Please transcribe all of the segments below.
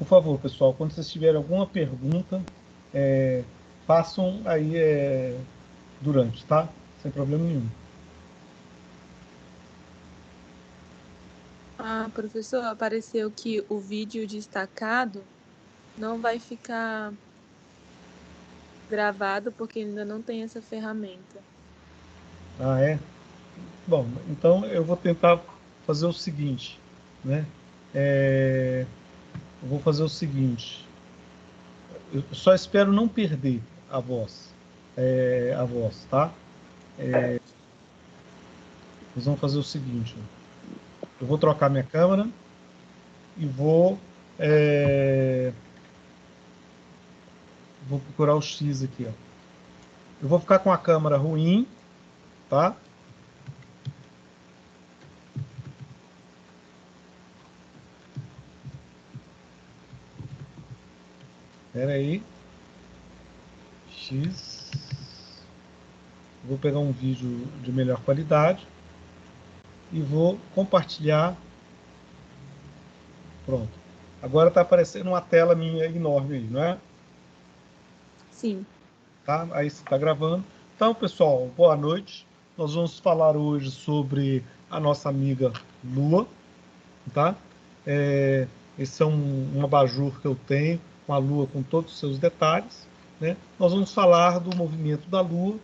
Por favor, pessoal, quando vocês tiverem alguma pergunta, façam aí durante, tá? Sem problema nenhum. Ah, professor, apareceu que o vídeo destacado não vai ficar gravado porque ainda não tem essa ferramenta. Ah, é? Bom, então eu vou tentar fazer o seguinte, né? Eu vou fazer o seguinte. Eu só espero não perder a voz, tá? Nós vamos fazer o seguinte. Eu vou trocar minha câmera e vou procurar o X aqui, ó. Eu vou ficar com a câmera ruim, tá? Espera aí. X. Vou pegar um vídeo de melhor qualidade e vou compartilhar. Pronto. Agora está aparecendo uma tela minha enorme aí, não é? Sim. Tá? Aí você está gravando. Então, pessoal, boa noite. Nós vamos falar hoje sobre a nossa amiga Lua, tá? Esse é um abajur que eu tenho com a Lua com todos os seus detalhes, né? Nós vamos falar do movimento da Lua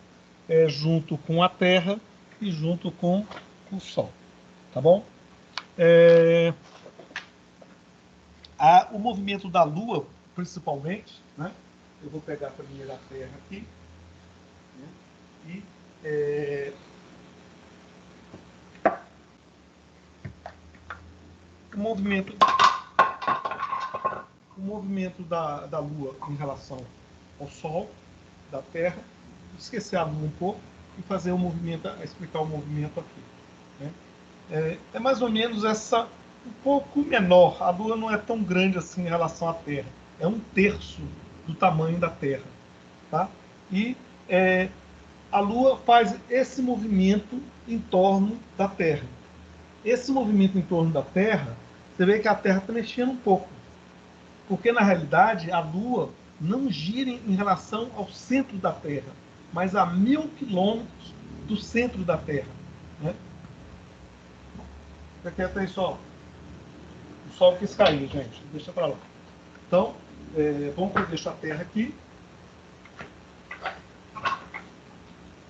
junto com a Terra e junto com o Sol, tá bom? O movimento da Lua, principalmente, né? Eu vou pegar primeiro a Terra aqui, né? E o movimento da Lua em relação ao Sol, da Terra, esquecer a Lua um pouco e fazer o movimento, explicar o movimento aqui, né? É mais ou menos um pouco menor. A Lua não é tão grande assim em relação à Terra. É 1/3 do tamanho da Terra, tá? E a Lua faz esse movimento em torno da Terra. Esse movimento em torno da Terra, você vê que a Terra está mexendo um pouco. Porque, na realidade, a Lua não gira em relação ao centro da Terra, mas a 1000 quilômetros do centro da Terra, né? Fica quieto aí, Sol. O Sol quis cair, gente. Deixa para lá. Então, vamos deixar a Terra aqui.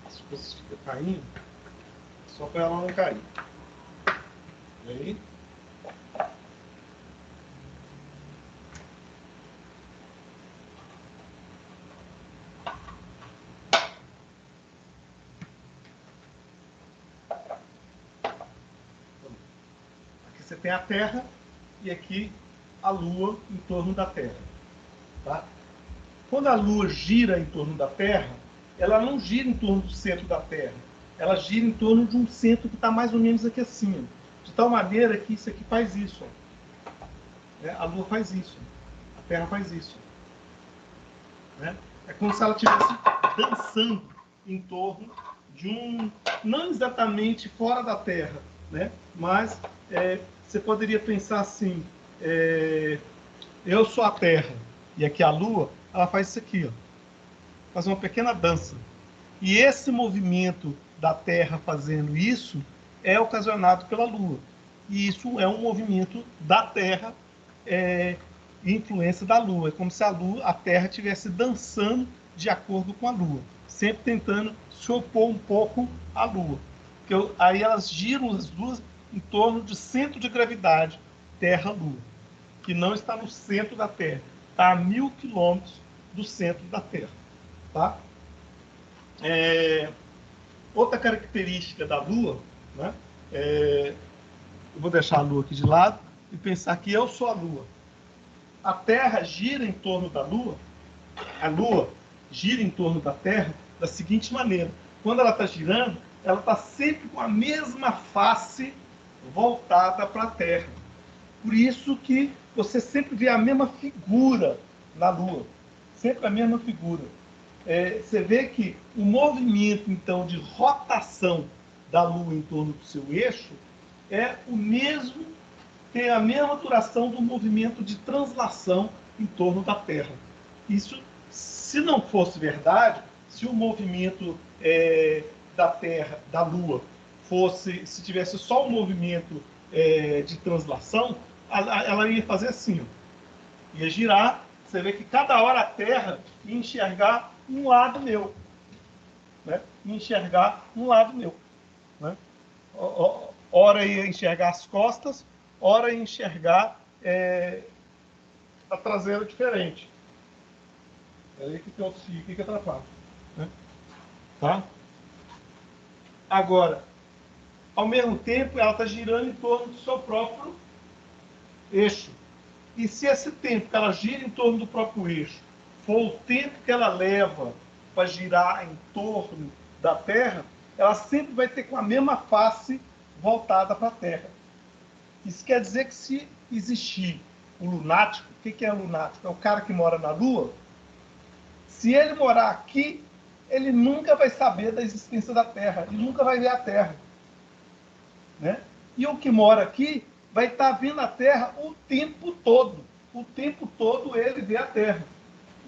As coisas ficam caindo, só para ela não cair. E aí? Aqui você tem a Terra e aqui a Lua em torno da Terra. Tá? Quando a Lua gira em torno da Terra, ela não gira em torno do centro da Terra. Ela gira em torno de um centro que está mais ou menos aqui assim. De tal maneira que isso aqui faz isso. A Lua faz isso. A Terra faz isso. É como se ela estivesse dançando em torno de não exatamente fora da Terra, né? Mas você poderia pensar assim, eu sou a Terra e aqui a Lua, ela faz isso aqui, ó, faz uma pequena dança. E esse movimento da Terra fazendo isso é ocasionado pela Lua. E isso é um movimento da Terra, influência da Lua. É como se a Terra estivesse dançando de acordo com a Lua, sempre tentando se opor um pouco à Lua. Porque aí elas giram as duas em torno de centro de gravidade Terra-Lua, que não está no centro da Terra, está a 1000 quilômetros do centro da Terra. Tá? Outra característica da Lua, né? Eu vou deixar a Lua aqui de lado e pensar que eu sou a Lua. A Terra gira em torno da Lua, a Lua gira em torno da Terra da seguinte maneira: quando ela está girando, ela está sempre com a mesma face voltada para a Terra. Por isso que você sempre vê a mesma figura na Lua, sempre a mesma figura. Você vê que o movimento, então, de rotação da Lua em torno do seu eixo é o mesmo tem a mesma duração do movimento de translação em torno da Terra. Isso, se não fosse verdade, se o movimento da Terra, da Lua, se tivesse só o movimento de translação, ela ia fazer assim, ó. Ia girar. Você vê que cada hora a Terra ia enxergar um lado meu, né? Ia enxergar um lado meu, né? Ora ia enxergar as costas, ora ia enxergar a traseira diferente. É aí que tem outro fio aqui que atrapalha, né? Tá? Agora, ao mesmo tempo, ela está girando em torno do seu próprio eixo. E se esse tempo que ela gira em torno do próprio eixo for o tempo que ela leva para girar em torno da Terra, ela sempre vai ter com a mesma face voltada para a Terra. Isso quer dizer que se existir o lunático, o que é lunático? É o cara que mora na Lua. Se ele morar aqui, ele nunca vai saber da existência da Terra, ele nunca vai ver a Terra, né? E o que mora aqui vai estar vendo a Terra o tempo todo. O tempo todo ele vê a Terra.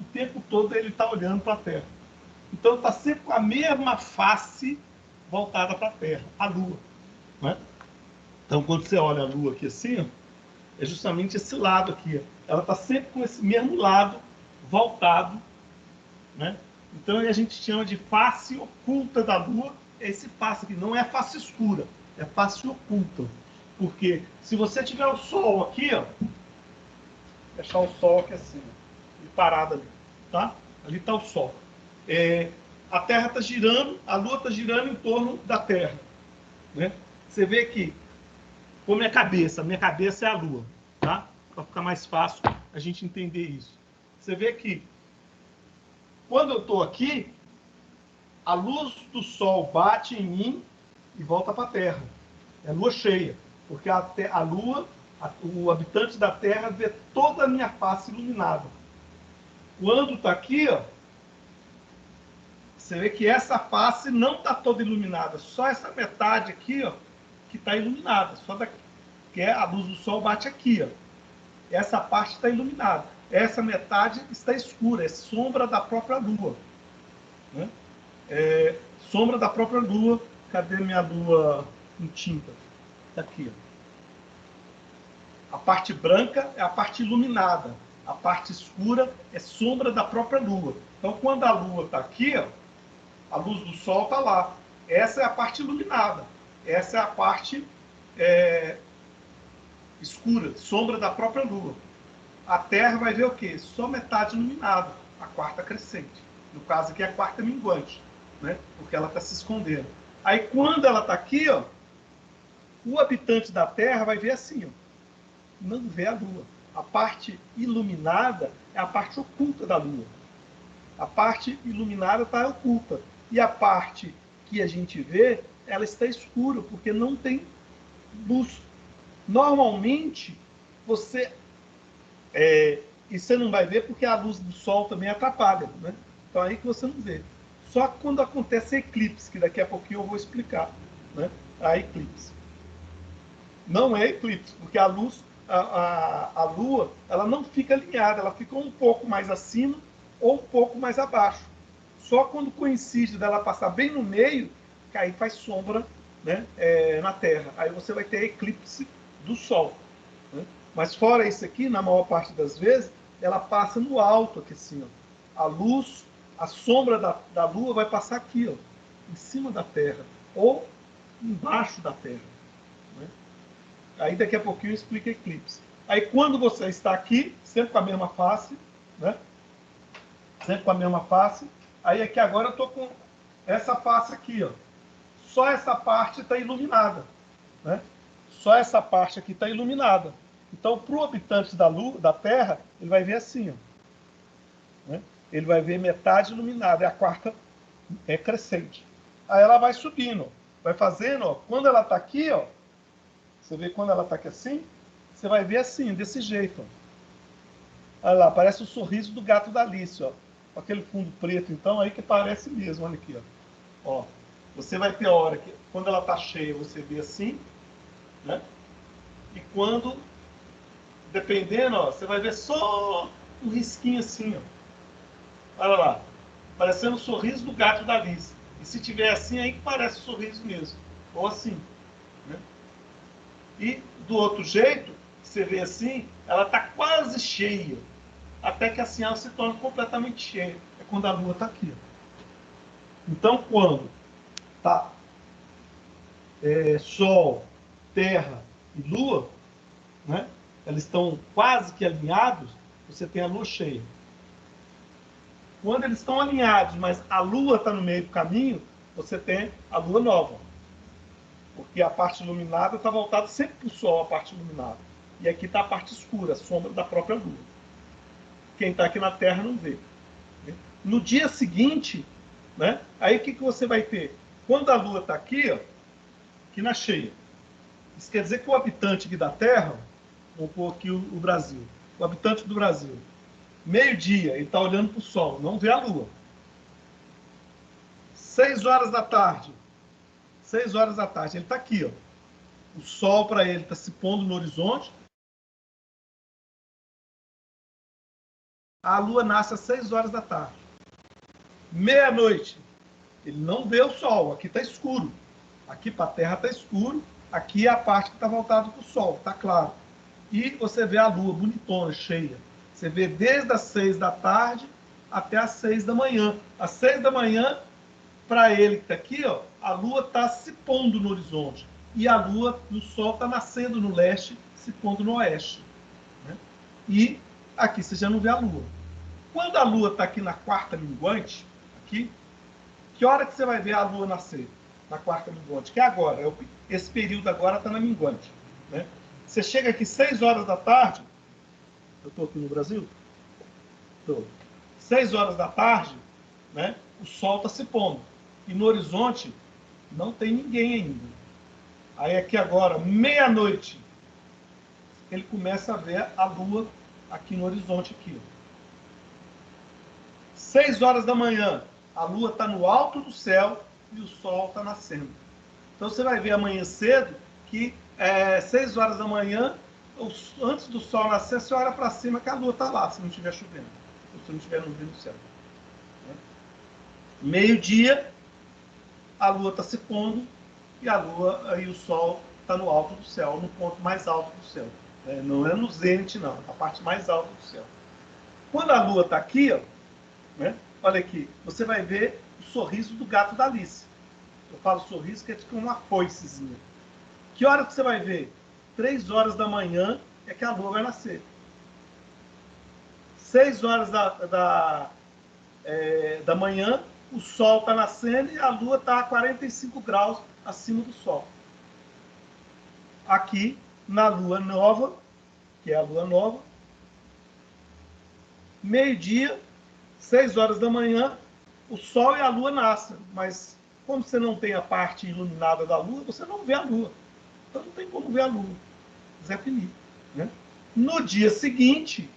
O tempo todo ele está olhando para a Terra. Então está sempre com a mesma face voltada para a Terra, a Lua, né? Então quando você olha a Lua aqui assim, ó, é justamente esse lado aqui, ó. Ela está sempre com esse mesmo lado voltado, né? Então a gente chama de face oculta da Lua, esse face aqui, não é face escura, é face oculta. Porque se você tiver o Sol aqui, ó, deixar o Sol aqui assim, parado ali, tá? Ali está o Sol. A Terra está girando, a Lua está girando em torno da Terra, né? Você vê que, com minha cabeça é a Lua, tá? Para ficar mais fácil a gente entender isso. Você vê que, quando eu estou aqui, a luz do Sol bate em mim e volta para a Terra. É lua cheia, porque a Lua, o habitante da Terra vê toda a minha face iluminada. Quando está aqui, ó, você vê que essa face não está toda iluminada, só essa metade aqui, ó, que está iluminada, só daqui, que a luz do Sol bate aqui, ó. Essa parte está iluminada, essa metade está escura, é sombra da própria Lua, né? Sombra da própria Lua. Cadê minha Lua em tinta? Está aqui, ó. A parte branca é a parte iluminada, a parte escura é sombra da própria Lua. Então, quando a Lua está aqui, ó, a luz do Sol está lá. Essa é a parte iluminada. Essa é a parte escura, sombra da própria Lua. A Terra vai ver o quê? Só metade iluminada, a quarta crescente. No caso aqui, a quarta minguante, né? Porque ela está se escondendo. Aí, quando ela está aqui, ó, o habitante da Terra vai ver assim, ó, não vê a Lua. A parte iluminada é a parte oculta da Lua. A parte iluminada está oculta. E a parte que a gente vê, ela está escura, porque não tem luz. Normalmente, você não vai ver porque a luz do Sol também atrapalha, né? Então aí que você não vê. Só quando acontece eclipse, que daqui a pouquinho eu vou explicar, né? A eclipse. Não é eclipse, porque a luz, a Lua, ela não fica alinhada, ela fica um pouco mais acima ou um pouco mais abaixo. Só quando coincide dela passar bem no meio, que aí faz sombra, né, na Terra. Aí você vai ter eclipse do Sol, né? Mas fora isso aqui, na maior parte das vezes, ela passa no alto aqui assim, ó. A luz, a sombra da Lua vai passar aqui, ó, em cima da Terra, ou embaixo da Terra, né? Aí daqui a pouquinho eu explico eclipse. Aí quando você está aqui, sempre com a mesma face, né? Sempre com a mesma face. Aí aqui agora eu estou com essa face aqui, ó. Só essa parte está iluminada, né? Só essa parte aqui está iluminada. Então, para o habitante da Lua, da Terra, ele vai ver assim, ó, né? Ele vai ver metade iluminada, e a quarta é crescente. Aí ela vai subindo, ó, vai fazendo, ó. Quando ela está aqui, ó, você vê quando ela está aqui assim, você vai ver assim, desse jeito, ó. Olha lá, parece o sorriso do gato da Alice, ó. Com aquele fundo preto, então, aí que parece mesmo, olha aqui, ó. Ó, você vai ter hora que, quando ela está cheia, você vê assim, né? E quando dependendo, ó, você vai ver só um risquinho assim, ó. Olha lá, parecendo o sorriso do gato da Alice. E se tiver assim, aí que parece o sorriso mesmo. Ou assim, né? E do outro jeito, você vê assim, ela está quase cheia. Até que assim ela se torna completamente cheia. É quando a Lua está aqui. Ó. Então, quando tá Sol, Terra e Lua, né? Eles estão quase que alinhados, você tem a Lua cheia. Quando eles estão alinhados, mas a Lua está no meio do caminho, você tem a Lua nova. Porque a parte iluminada está voltada sempre para o Sol, a parte iluminada. E aqui está a parte escura, a sombra da própria Lua. Quem está aqui na Terra não vê. No dia seguinte, né, aí o que você vai ter? Quando a Lua está aqui, ó, aqui na cheia, isso quer dizer que o habitante aqui da Terra, vamos pôr aqui o Brasil, o habitante do Brasil, meio-dia, ele está olhando para o Sol, não vê a Lua. 6 horas da tarde, 6 horas da tarde, ele está aqui, ó. O Sol para ele está se pondo no horizonte. A Lua nasce às 6 horas da tarde. Meia-noite, ele não vê o Sol, aqui está escuro. Aqui para a Terra está escuro, aqui é a parte que está voltada para o Sol, está claro. E você vê a Lua bonitona, cheia. Você vê desde as 6 da tarde até as 6 da manhã. Às 6 da manhã, para ele que está aqui, ó, a Lua está se pondo no horizonte. E a Lua, o Sol está nascendo no leste, se pondo no oeste. Né? E aqui você já não vê a Lua. Quando a Lua está aqui na quarta minguante, aqui, que hora que você vai ver a Lua nascer? Na quarta minguante, que é agora. Esse período agora está na minguante. Né? Você chega aqui 6 horas da tarde, eu estou aqui no Brasil? Estou. 6 horas da tarde, né, o Sol está se pondo. E no horizonte não tem ninguém ainda. Aí aqui agora, meia-noite, ele começa a ver a Lua aqui no horizonte. Aqui. 6 horas da manhã, a Lua está no alto do céu e o Sol está nascendo. Então você vai ver amanhã cedo que 6 horas da manhã, antes do Sol nascer, você olha para cima que a Lua está lá, se não estiver chovendo, ou se não estiver nuvem no céu. Meio-dia, a Lua está se pondo e a Lua e o Sol está no alto do céu, no ponto mais alto do céu. Não é no zênite, não, é a parte mais alta do céu. Quando a Lua está aqui, ó, né, olha aqui, você vai ver o sorriso do gato da Alice. Eu falo sorriso que é tipo uma foicezinha. Que hora que você vai ver? 3 horas da manhã é que a Lua vai nascer. 6 horas da manhã, o Sol está nascendo e a Lua está a 45 graus acima do Sol. Aqui, na Lua nova, que é a Lua nova, meio-dia, 6 horas da manhã, o Sol e a Lua nascem. Mas, como você não tem a parte iluminada da Lua, você não vê a Lua. Então, não tem como ver a Lua. Zé Felipe. Né? No dia seguinte,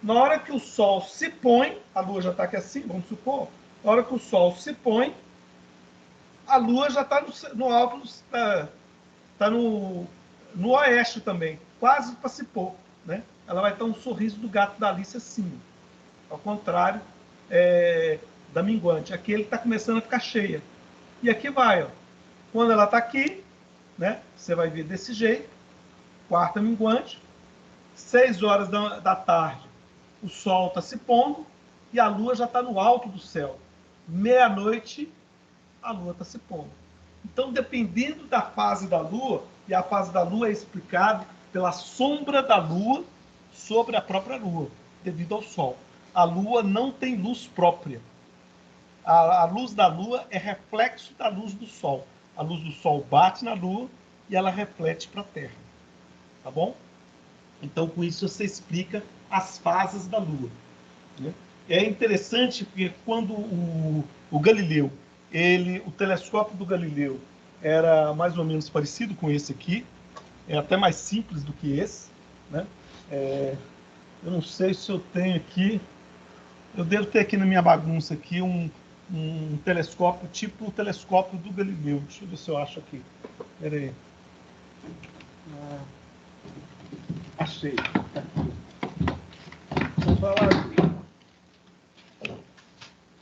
na hora que o Sol se põe, a Lua já está aqui assim, vamos supor, na hora que o Sol se põe, a Lua já está no alto, está no oeste também, quase para se pôr. Né? Ela vai ter um sorriso do gato da Alice assim, ao contrário da minguante. Aqui ele está começando a ficar cheia. E aqui vai, ó. Quando ela está aqui, né, você vai ver desse jeito, quarta minguante, 6 horas da tarde, o Sol está se pondo e a Lua já está no alto do céu. Meia-noite, a Lua está se pondo. Então, dependendo da fase da Lua, e a fase da Lua é explicada pela sombra da Lua sobre a própria Lua, devido ao Sol. A Lua não tem luz própria. A luz da Lua é reflexo da luz do Sol. A luz do Sol bate na Lua e ela reflete para a Terra. Tá bom? Então, com isso, você explica as fases da Lua. Né? É interessante porque quando o Galileu, o telescópio do Galileu era mais ou menos parecido com esse aqui, é até mais simples do que esse. Né? Eu não sei se eu tenho aqui, eu devo ter aqui na minha bagunça aqui um telescópio tipo o telescópio do Galileu. Deixa eu ver se eu acho aqui. Espera aí. Achei. Vamos falar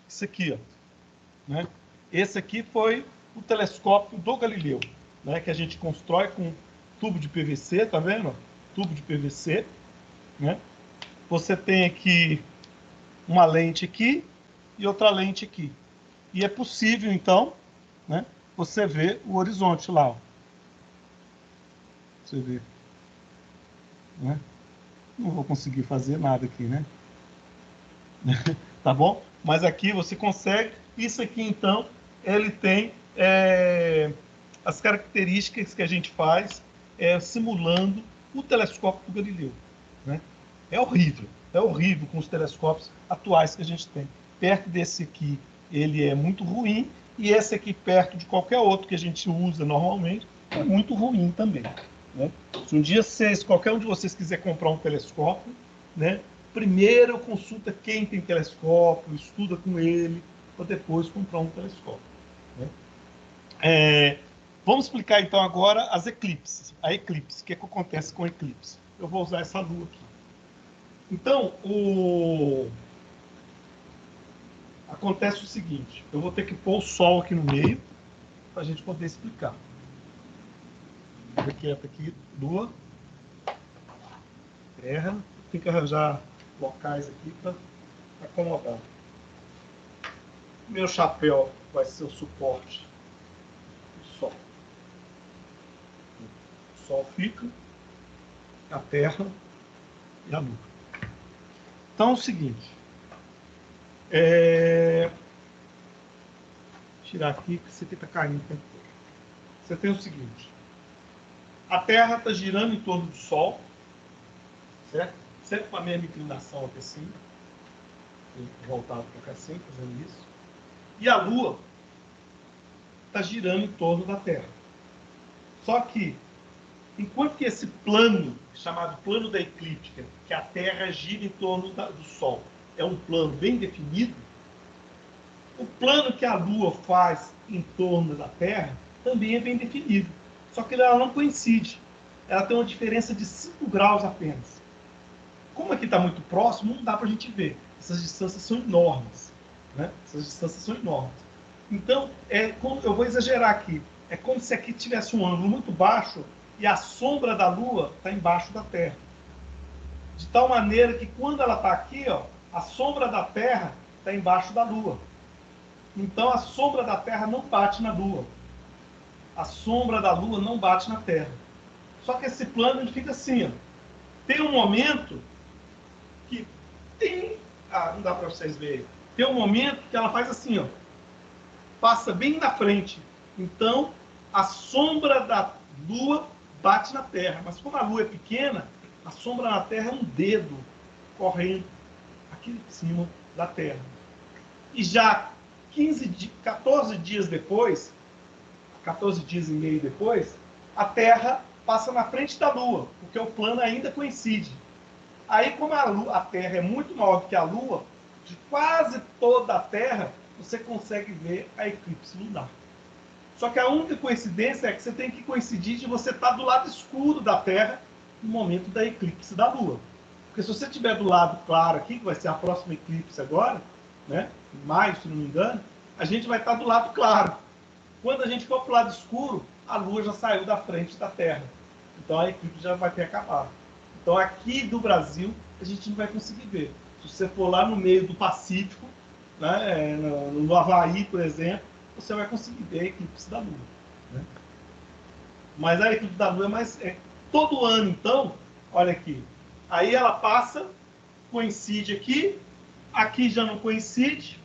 isso aqui, ó, né? Esse aqui foi o telescópio do Galileu, né? Que a gente constrói com tubo de PVC, tá vendo? Tubo de PVC, né? Você tem aqui uma lente aqui e outra lente aqui. E é possível, então, né, você ver o horizonte lá, ó. Você vê, né? Não vou conseguir fazer nada aqui, né? Tá bom? Mas aqui você consegue. Isso aqui, então, ele tem as características que a gente faz simulando o telescópio do Galileu, né? É horrível com os telescópios atuais que a gente tem. Perto desse aqui, ele é muito ruim, e esse aqui, perto de qualquer outro que a gente usa normalmente, é muito ruim também, né? Se um dia qualquer um de vocês quiser comprar um telescópio, né, primeiro consulta quem tem telescópio, estuda com ele, para depois comprar um telescópio, né? Vamos explicar então agora as eclipses. A eclipse, o que acontece com a eclipse? Eu vou usar essa lua aqui. Então, acontece o seguinte, eu vou ter que pôr o Sol aqui no meio, para a gente poder explicar. Fica quieto aqui, Lua, Terra, tem que arranjar locais aqui para acomodar. Meu chapéu vai ser o suporte do Sol. O Sol fica, a Terra e a Lua. Então é o seguinte, tirar aqui, que isso aqui está caindo o tempo todo. Você tem o seguinte, a Terra está girando em torno do Sol, certo? Sempre com a mesma inclinação aqui assim, voltado para cá assim, fazendo isso. E a Lua está girando em torno da Terra. Só que, enquanto que esse plano, chamado plano da eclíptica, que a Terra gira em torno do Sol, é um plano bem definido, o plano que a Lua faz em torno da Terra também é bem definido. Só que ela não coincide. Ela tem uma diferença de 5 graus apenas. Como aqui está muito próximo, não dá para a gente ver. Essas distâncias são enormes, né? Essas distâncias são enormes. Então, eu vou exagerar aqui. É como se aqui tivesse um ângulo muito baixo e a sombra da Lua está embaixo da Terra. De tal maneira que quando ela está aqui, ó, a sombra da Terra está embaixo da Lua. Então a sombra da Terra não bate na Lua. A sombra da Lua não bate na Terra. Só que esse plano ele fica assim, ó. Tem um momento que tem... não dá para vocês verem. Tem um momento que ela faz assim, ó. Passa bem na frente. Então a sombra da Lua bate na Terra. Mas como a Lua é pequena, a sombra na Terra é um dedo correndo aqui em cima da Terra. E já 14 dias depois, 14 dias e meio depois, a Terra passa na frente da Lua, porque o plano ainda coincide. Aí, como a Terra é muito maior do que a Lua, de quase toda a Terra, você consegue ver a eclipse lunar. Só que a única coincidência é que você tem que coincidir de você estar do lado escuro da Terra no momento da eclipse da Lua. Porque se você estiver do lado claro aqui, que vai ser a próxima eclipse agora, né, em maio, se não me engano, a gente vai estar do lado claro. Quando a gente for para o lado escuro, a Lua já saiu da frente da Terra. Então a eclipse já vai ter acabado. Então aqui do Brasil, a gente não vai conseguir ver. Se você for lá no meio do Pacífico, né, no Havaí, por exemplo, você vai conseguir ver a eclipse da Lua, né? Mas a eclipse da Lua todo ano, então, olha aqui. Aí ela passa, coincide aqui, aqui já não coincide.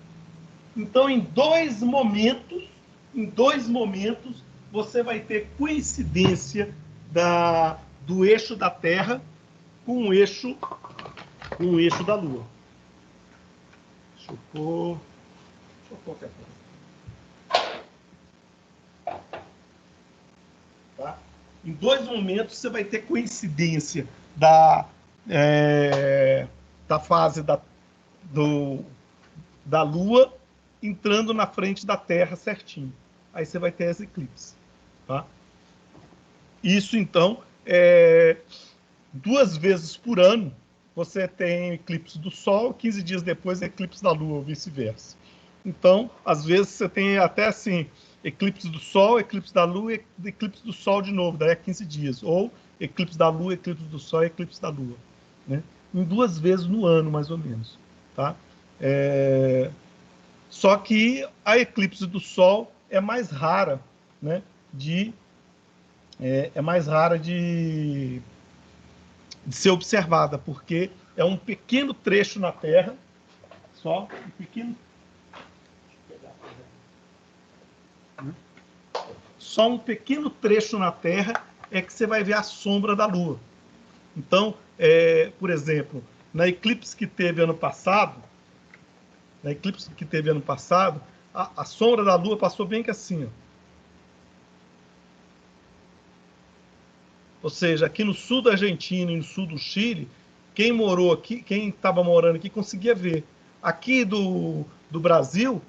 Então, em dois momentos, você vai ter coincidência do eixo da Terra com o eixo da Lua. Deixa eu pôr qualquer coisa. Tá? Em dois momentos você vai ter coincidência da fase da Lua entrando na frente da Terra certinho. Aí você vai ter as eclipses. Tá? Isso, então, 2 vezes por ano, você tem eclipse do Sol, 15 dias depois eclipse da Lua, ou vice-versa. Então, às vezes você tem até assim, eclipse do Sol, eclipse da Lua e eclipse do Sol de novo, daí é 15 dias. Ou eclipse da Lua, eclipse do Sol e eclipse da Lua. Né? Em 2 vezes no ano, mais ou menos. Tá? Só que a eclipse do Sol é mais rara, né? É mais rara de ser observada, porque é um pequeno trecho na Terra, só um pequeno trecho na Terra é que você vai ver a sombra da Lua. Então, por exemplo, na eclipse que teve ano passado, a sombra da Lua passou bem que assim, ó. Ou seja, aqui no sul da Argentina e no sul do Chile, quem morou aqui, quem estava morando aqui, conseguia ver. Aqui do Brasil,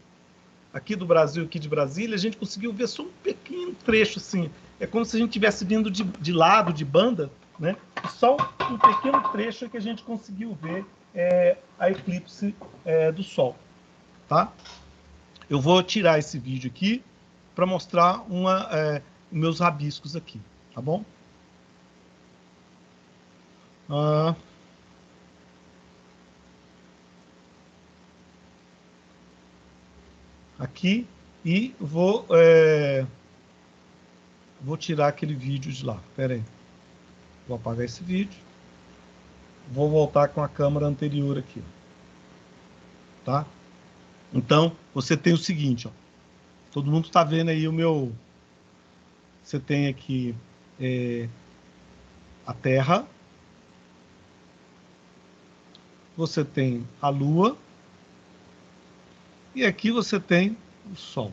aqui de Brasília, a gente conseguiu ver só um pequeno trecho, assim. É como se a gente estivesse vindo de lado, de banda, né? E só um pequeno trecho é que a gente conseguiu ver a eclipse do Sol, tá? Eu vou tirar esse vídeo aqui para mostrar meus rabiscos aqui, tá bom? Aqui e vou tirar aquele vídeo de lá. Espera aí. Vou apagar esse vídeo. Vou voltar com a câmera anterior aqui. Tá? Então, você tem o seguinte, ó. Todo mundo está vendo aí o meu... Você tem aqui a Terra. Você tem a Lua. E aqui você tem o Sol.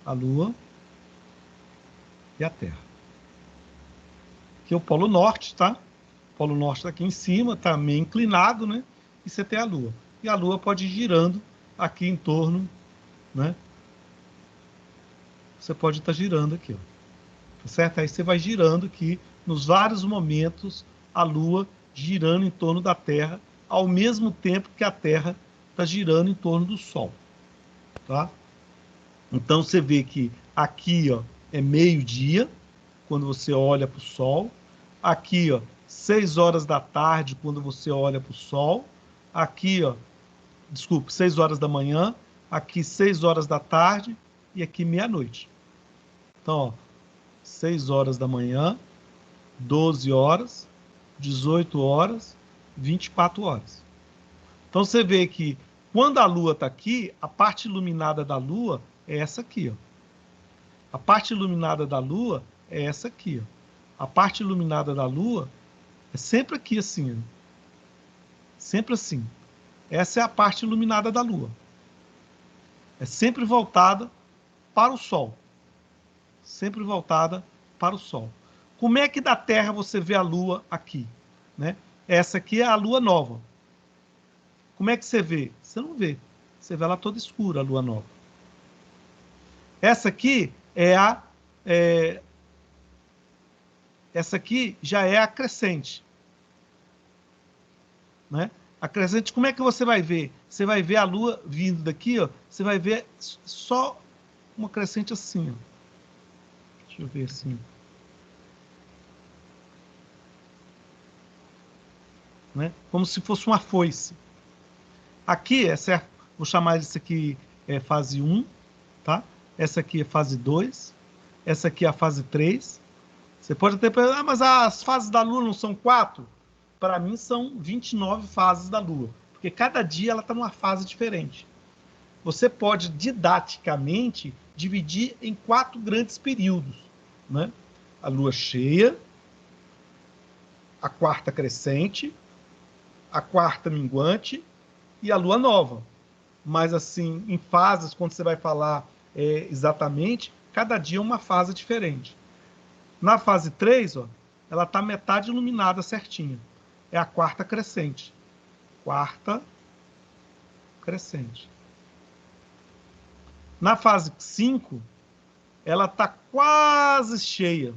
A Lua e a Terra. Aqui é o Polo Norte, tá? O Polo Norte está aqui em cima, está meio inclinado, né? E você tem a Lua. E a Lua pode ir girando aqui em torno, né? Você pode estar girando aqui, ó. Tá certo? Aí você vai girando aqui, nos vários momentos, a Lua girando em torno da Terra, ao mesmo tempo que a Terra está girando em torno do Sol. Tá? Então você vê que aqui, ó, é meio-dia, quando você olha para o Sol. Aqui, ó, 6 horas da tarde, quando você olha para o Sol. Aqui, ó, desculpe, 6 horas da manhã. Aqui, 6 horas da tarde. E aqui, meia-noite. Então, ó, 6 horas da manhã, 12 horas, 18 horas, 24 horas. Então, você vê que quando a Lua está aqui, a parte iluminada da Lua é essa aqui, ó. A parte iluminada da Lua é essa aqui, ó. A parte iluminada da Lua é sempre aqui assim, ó. Sempre assim. Essa é a parte iluminada da Lua. É sempre voltada para o Sol. Sempre voltada para o Sol. Como é que da Terra você vê a Lua aqui? Né? Essa aqui é a Lua nova. Como é que você vê? Você não vê. Você vê ela toda escura, a Lua nova. Essa aqui essa aqui já é a crescente. Né? A crescente, como é que você vai ver? Você vai ver a Lua vindo daqui, ó, você vai ver só uma crescente assim. Ó. Deixa eu ver assim. Né? Como se fosse uma foice. Aqui, vou chamar isso aqui fase 1, tá? Essa aqui é fase 2, essa aqui é a fase 3. Você pode até pensar, mas as fases da Lua não são 4? Para mim são 29 fases da Lua, porque cada dia ela está numa fase diferente. Você pode, didaticamente, dividir em 4 grandes períodos. Né? A Lua cheia, a quarta crescente, a quarta minguante e a Lua nova. Mas, assim, em fases, quando você vai falar exatamente, cada dia é uma fase diferente. Na fase 3, ó, ela está metade iluminada certinha. É a quarta crescente. Quarta crescente. Na fase 5, ela está quase cheia.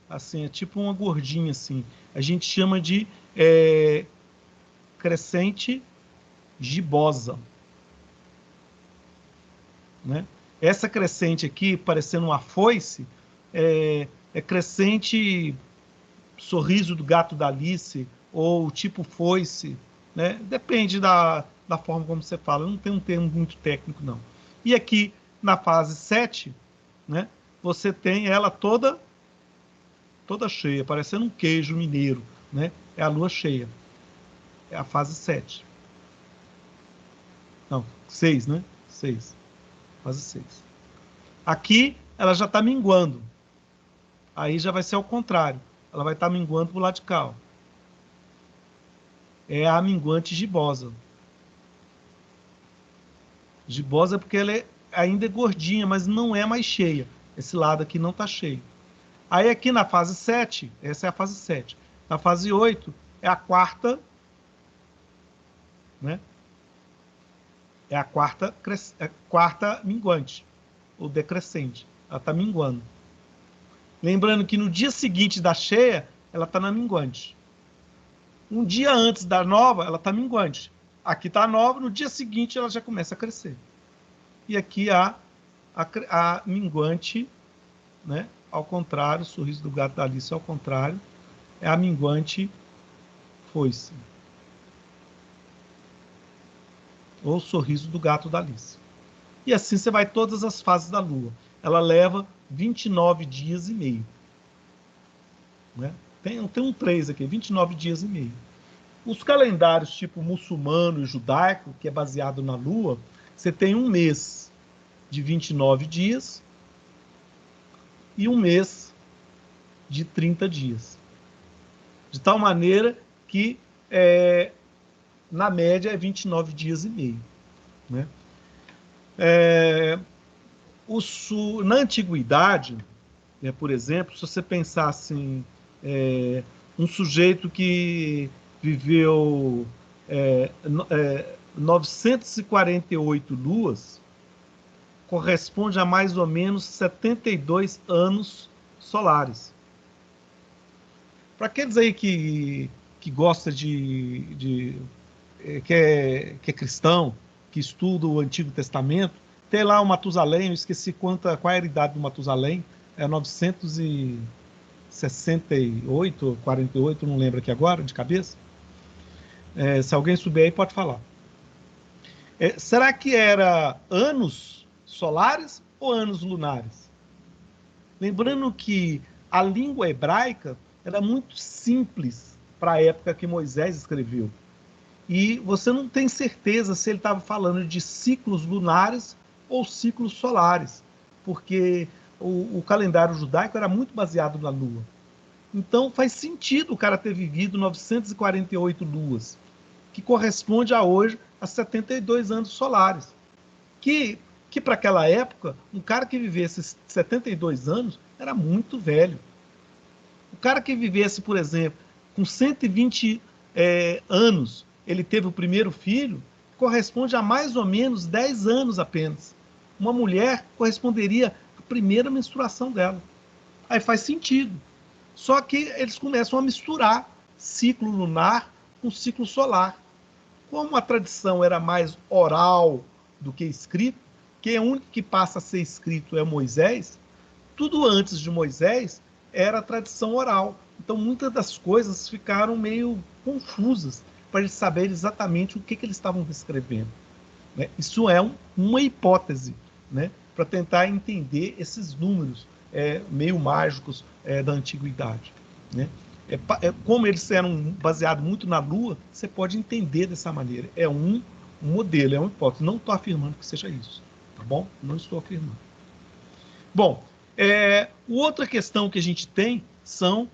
assim, é tipo uma gordinha, assim. A gente chama de crescente gibosa, né? Essa crescente aqui, parecendo uma foice, é crescente sorriso do gato da Alice, ou tipo foice, né? Depende da forma como você fala, não tem um termo muito técnico, não. E aqui, na fase 7, né, você tem ela toda cheia, parecendo um queijo mineiro, né? É a lua cheia. É a fase 7. Não, 6, né? 6. Fase 6. Aqui, ela já está minguando. Aí já vai ser ao contrário. Ela vai estar minguando para o lado de cá. Ó. É a minguante gibosa. Gibosa porque ela ainda é gordinha, mas não é mais cheia. Esse lado aqui não está cheio. Aí aqui na fase 7, essa é a fase 7. Na fase 8, é a quarta, né? É a quarta minguante, ou decrescente. Ela está minguando. Lembrando que no dia seguinte da cheia, ela está na minguante. Um dia antes da nova, ela está minguante. Aqui está a nova, no dia seguinte ela já começa a crescer. E aqui a minguante, né? Ao contrário, o sorriso do gato da Alice ao contrário, é a minguante foice. Ou o sorriso do gato da Alice. E assim você vai todas as fases da Lua. Ela leva 29 dias e meio. Né? Tem um 3 aqui, 29 dias e meio. Os calendários tipo muçulmano e judaico, que é baseado na Lua, você tem um mês de 29 dias e um mês de 30 dias. De tal maneira que, na média, é 29 dias e meio. Né? Na antiguidade, por exemplo, se você pensar assim, um sujeito que viveu 948 luas, corresponde a mais ou menos 72 anos solares. Para aqueles aí que gosta que é cristão, que estuda o Antigo Testamento, tem lá o Matusalém, eu esqueci qual é a idade do Matusalém, é 968 ou 48, não lembro aqui agora, de cabeça. Se alguém souber aí, pode falar. Será que era anos solares ou anos lunares? Lembrando que a língua hebraica era muito simples para a época que Moisés escreveu. E você não tem certeza se ele estava falando de ciclos lunares ou ciclos solares, porque o calendário judaico era muito baseado na lua. Então faz sentido o cara ter vivido 948 luas, que corresponde a hoje a 72 anos solares. Que para aquela época, um cara que vivesse 72 anos era muito velho. O cara que vivesse, por exemplo, com 120 anos, ele teve o primeiro filho, corresponde a mais ou menos 10 anos apenas. Uma mulher corresponderia à primeira menstruação dela. Aí faz sentido. Só que eles começam a misturar ciclo lunar com ciclo solar. Como a tradição era mais oral do que escrito, que o único que passa a ser escrito é Moisés, tudo antes de Moisés era tradição oral. Então, muitas das coisas ficaram meio confusas para eles saberem exatamente o que eles estavam descrevendo. Né? Isso é uma hipótese, né? Para tentar entender esses números meio mágicos da antiguidade. Né? Como eles eram baseados muito na Lua, você pode entender dessa maneira. É um modelo, é uma hipótese. Não estou afirmando que seja isso. Tá bom? Não estou afirmando. Bom, outra questão que a gente tem são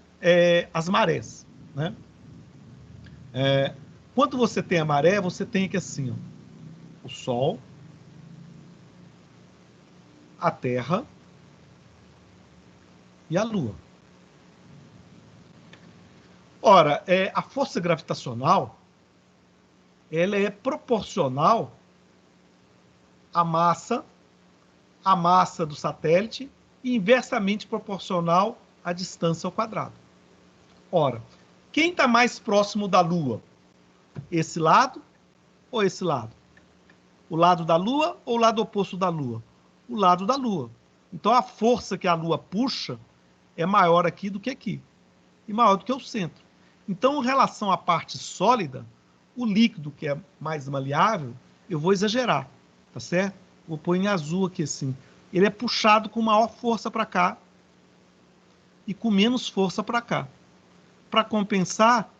as marés. Né? Quando você tem a maré, você tem aqui assim, ó, o Sol, a Terra e a Lua. Ora, a força gravitacional ela é proporcional à massa do satélite e inversamente proporcional a distância ao quadrado. Ora, quem está mais próximo da Lua? Esse lado ou esse lado? O lado da Lua ou o lado oposto da Lua? O lado da Lua. Então, a força que a Lua puxa é maior aqui do que aqui. E maior do que o centro. Então, em relação à parte sólida, o líquido, que é mais maleável, eu vou exagerar, tá certo? Vou pôr em azul aqui assim. Ele é puxado com maior força para cá e com menos força para cá. Para compensar,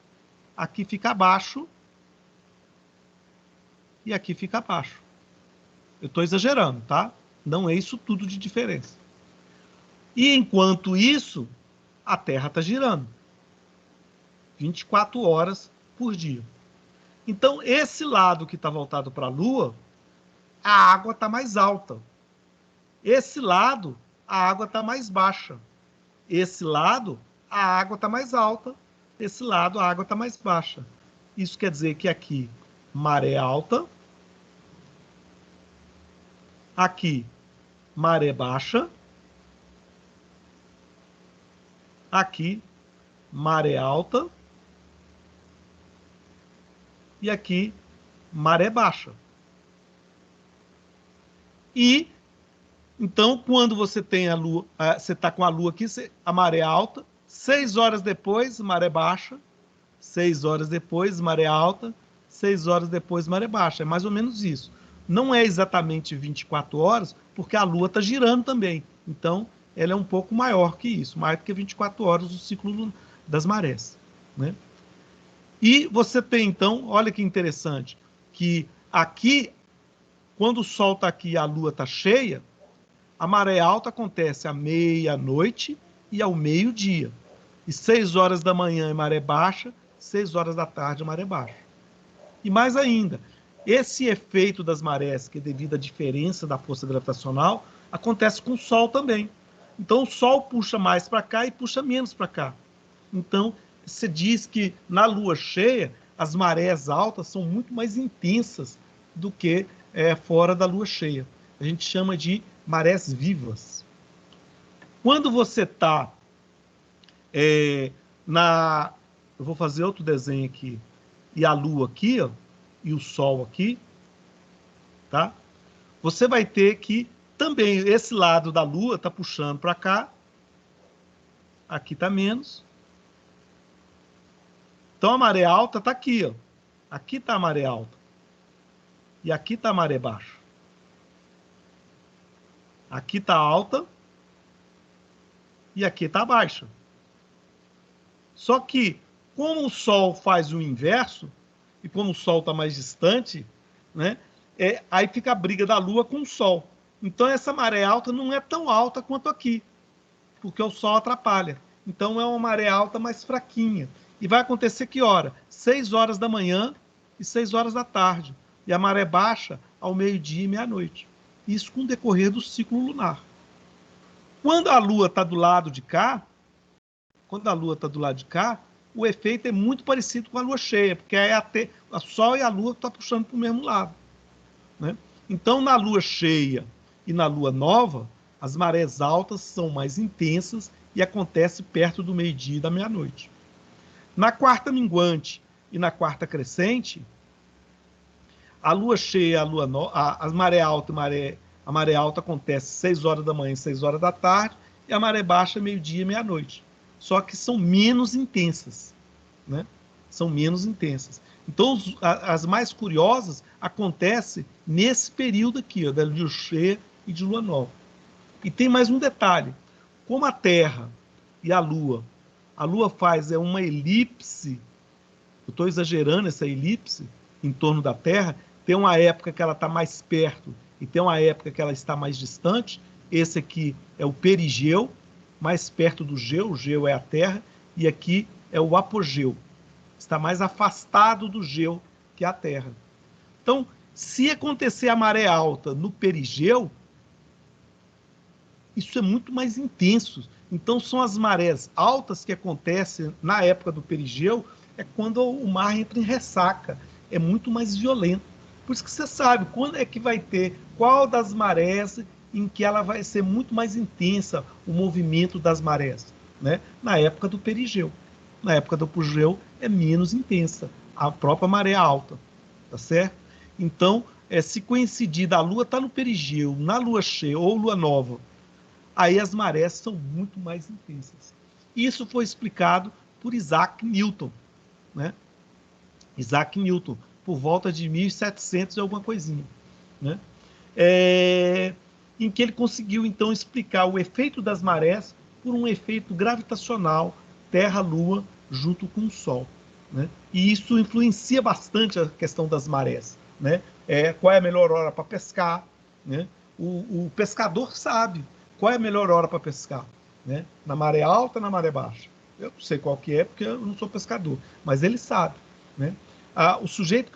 aqui fica abaixo e aqui fica abaixo. Eu estou exagerando, tá? Não é isso tudo de diferença. E enquanto isso, a Terra está girando 24 horas por dia. Então, esse lado que está voltado para a Lua, a água está mais alta. Esse lado, a água está mais baixa. Esse lado, a água está mais alta. Esse lado, a água está mais baixa. Isso quer dizer que aqui, maré alta. Aqui, maré baixa. Aqui, maré alta. E aqui, maré baixa. E, então, quando você tem a Lua, você está com a Lua aqui, a maré alta, 6 horas depois, maré baixa, 6 horas depois, maré alta, 6 horas depois, maré baixa. É mais ou menos isso. Não é exatamente 24 horas, porque a Lua está girando também. Então, ela é um pouco maior que isso, mais do que 24 horas o ciclo das marés, né? E você tem, então, olha que interessante, que aqui, quando o Sol está aqui e a Lua está cheia, a maré alta acontece à meia-noite e ao meio-dia. E 6 horas da manhã é maré baixa, 6 horas da tarde é maré baixa. E mais ainda, esse efeito das marés, que é devido à diferença da força gravitacional, acontece com o Sol também. Então o Sol puxa mais para cá e puxa menos para cá. Então, se diz que na Lua cheia, as marés altas são muito mais intensas do que fora da Lua cheia. A gente chama de marés vivas. Quando você está eu vou fazer outro desenho aqui, e a Lua aqui, ó, e o Sol aqui, tá? Você vai ter que também, esse lado da Lua está puxando para cá, aqui está menos. Então a maré alta está aqui, ó. Aqui está a maré alta. E aqui está a maré baixa. Aqui está alta. E aqui está baixa. Só que, como o Sol faz o inverso, e como o Sol está mais distante, né, aí fica a briga da Lua com o Sol. Então essa maré alta não é tão alta quanto aqui, porque o Sol atrapalha. Então é uma maré alta mais fraquinha. E vai acontecer que hora? 6 horas da manhã e 6 horas da tarde. E a maré baixa ao meio-dia e meia-noite. Isso com o decorrer do ciclo lunar. Quando a Lua está do lado de cá, o efeito é muito parecido com a Lua cheia, porque é a Sol e a Lua estão puxando para o mesmo lado, né? Então, na Lua cheia e na Lua nova, as marés altas são mais intensas e acontece perto do meio-dia e da meia-noite. Na quarta minguante e na quarta crescente, a Lua cheia, a maré alta a maré alta acontece 6 horas da manhã e 6 horas da tarde, e a maré baixa meio-dia e meia-noite. Só que são menos intensas, né? São menos intensas. Então, as mais curiosas acontecem nesse período aqui, ó, da Lua cheia e de Lua nova. E tem mais um detalhe. Como a Terra e a Lua faz uma elipse, eu estou exagerando essa elipse, em torno da Terra, tem uma época que ela está mais perto e tem uma época que ela está mais distante. Esse aqui é o perigeu, mais perto do geu, o geu é a Terra, e aqui é o apogeu, está mais afastado do geu que a Terra. Então, se acontecer a maré alta no perigeu, isso é muito mais intenso. Então, são as marés altas que acontecem na época do perigeu, é quando o mar entra em ressaca, é muito mais violento. Por isso que você sabe quando é que vai ter, qual das marés em que ela vai ser muito mais intensa, o movimento das marés, né, na época do perigeu. Na época do apogeu é menos intensa, a própria maré alta, tá certo? Então, se coincidir da Lua estar no perigeu, na Lua cheia ou Lua nova, aí as marés são muito mais intensas. Isso foi explicado por Isaac Newton, né? Isaac Newton, por volta de 1700 e alguma coisinha, né? Em que ele conseguiu, então, explicar o efeito das marés por um efeito gravitacional Terra-Lua junto com o Sol, né? E isso influencia bastante a questão das marés, né? Qual é a melhor hora para pescar, né? O pescador sabe qual é a melhor hora para pescar, né? Na maré alta, na maré baixa. Eu não sei qual que é, porque eu não sou pescador, mas ele sabe, né?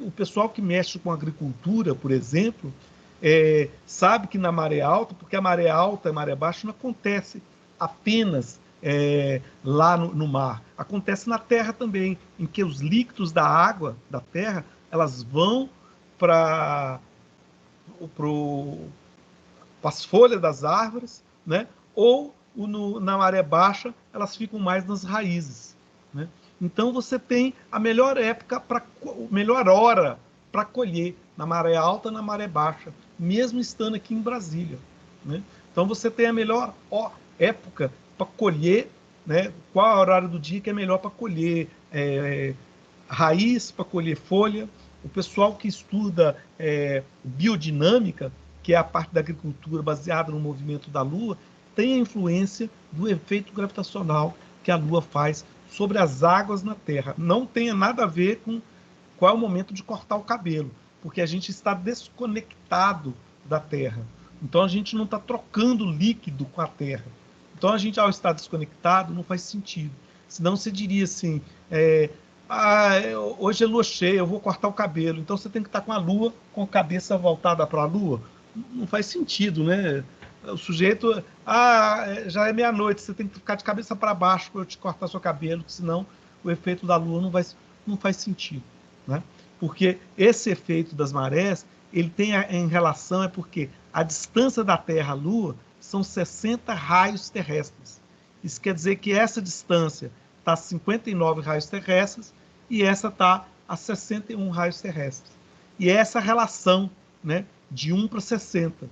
O pessoal que mexe com agricultura, por exemplo, sabe que na maré alta, porque a maré alta e a maré baixa não acontece apenas lá no mar, acontece na terra também, em que os líquidos da água da terra, elas vão para as folhas das árvores, né? Ou na maré baixa, elas ficam mais nas raízes, né? Então você tem a melhor melhor hora para colher na maré alta, na maré baixa, mesmo estando aqui em Brasília, né? Então você tem a melhor época para colher, né? Qual é o horário do dia que é melhor para colher raiz, para colher folha. O pessoal que estuda biodinâmica, que é a parte da agricultura baseada no movimento da Lua, tem a influência do efeito gravitacional que a Lua faz sobre as águas na Terra. Não tem nada a ver com qual é o momento de cortar o cabelo, porque a gente está desconectado da Terra. Então a gente não está trocando líquido com a Terra. Então a gente, ao estar desconectado, não faz sentido. Senão você diria assim, hoje é lua cheia, eu vou cortar o cabelo. Então você tem que estar com a Lua, com a cabeça voltada para a Lua. Não faz sentido, né? O sujeito, já é meia-noite, você tem que ficar de cabeça para baixo para eu te cortar seu cabelo, senão o efeito da Lua não faz sentido, né? Porque esse efeito das marés, ele tem em relação, porque a distância da Terra à Lua são 60 raios terrestres. Isso quer dizer que essa distância está a 59 raios terrestres e essa está a 61 raios terrestres. E é essa relação, né, de 1 para 60.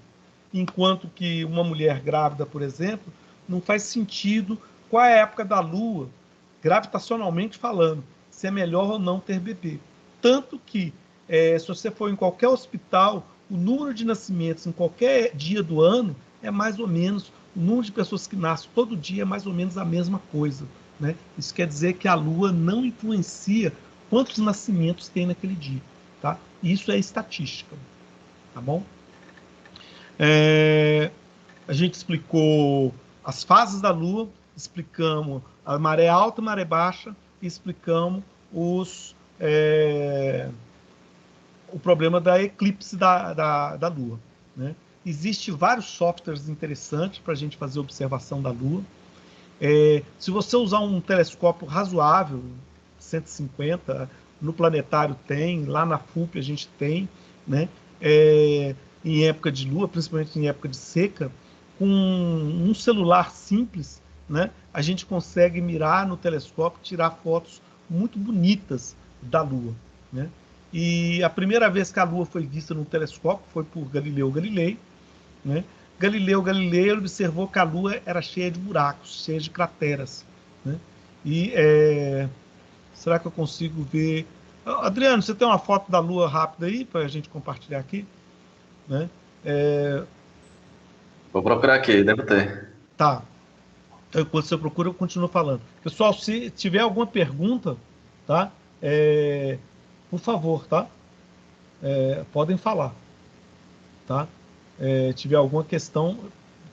Enquanto que uma mulher grávida, por exemplo, não faz sentido qual é a época da Lua, gravitacionalmente falando, se é melhor ou não ter bebê. Tanto que, se você for em qualquer hospital, o número de nascimentos em qualquer dia do ano é mais ou menos, o número de pessoas que nascem todo dia é mais ou menos a mesma coisa, né? Isso quer dizer que a Lua não influencia quantos nascimentos tem naquele dia, tá? Isso é estatística, tá bom? A gente explicou as fases da Lua, explicamos a maré alta e maré baixa, e explicamos o problema da eclipse da Lua, né? Existem vários softwares interessantes para a gente fazer observação da Lua. Se você usar um telescópio razoável, 150, no planetário tem, lá na FUP a gente tem, né? Em época de lua, principalmente em época de seca, com um celular simples, né, a gente consegue mirar no telescópio, tirar fotos muito bonitas da Lua, né? E a primeira vez que a Lua foi vista no telescópio foi por Galileu Galilei, né? Galileu Galilei observou que a Lua era cheia de buracos, cheia de crateras, né? E será que eu consigo ver? Adriano, você tem uma foto da Lua rápida aí para a gente compartilhar aqui, né? Vou procurar aqui, deve ter. Tá. Então, enquanto você procura, eu continuo falando. Pessoal, se tiver alguma pergunta, tá? Por favor, tá? Podem falar, tá? Tiver alguma questão,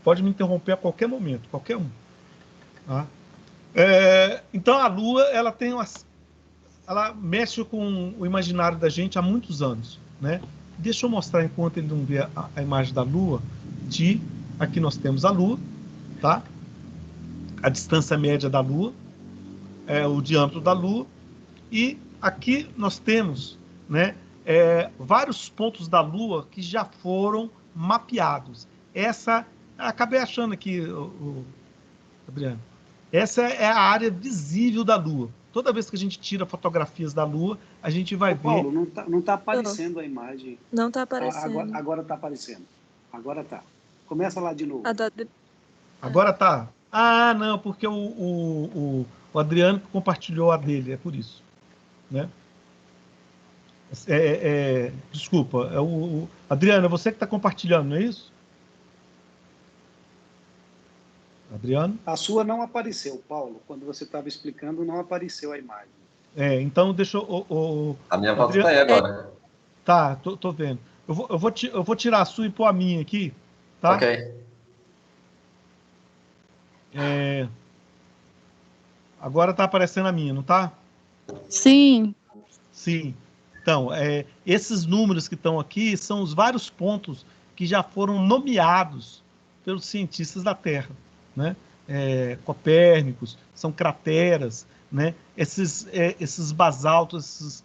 pode me interromper a qualquer momento, qualquer um. Tá? Então a Lua, ela mexe com o imaginário da gente há muitos anos, né? Deixa eu mostrar, enquanto ele não vê a imagem da Lua, aqui nós temos a Lua, tá? A distância média da Lua, o diâmetro da Lua, e aqui nós temos, né, vários pontos da Lua que já foram mapeados. Acabei achando aqui, Adriano, Essa é a área visível da Lua. Toda vez que a gente tira fotografias da Lua, a gente vai ver... Paulo, não tá aparecendo a imagem. Não está aparecendo. Agora está aparecendo. Agora está. Começa lá de novo. Agora está. Ah, não, porque o Adriano compartilhou a dele, é por isso. Né? Desculpa, Adriano, é você que está compartilhando, não é isso? Adriano? A sua não apareceu, Paulo. Quando você estava explicando, não apareceu a imagem. Então deixa eu... A minha volta está aí agora. Tá, tô vendo. Eu vou tirar a sua e pôr a minha aqui, tá? Ok. Agora está aparecendo a minha, não está? Sim. Sim. Então, esses números que estão aqui são os vários pontos que já foram nomeados pelos cientistas da Terra, né? Copérnicos, são crateras, né? Esses basaltos,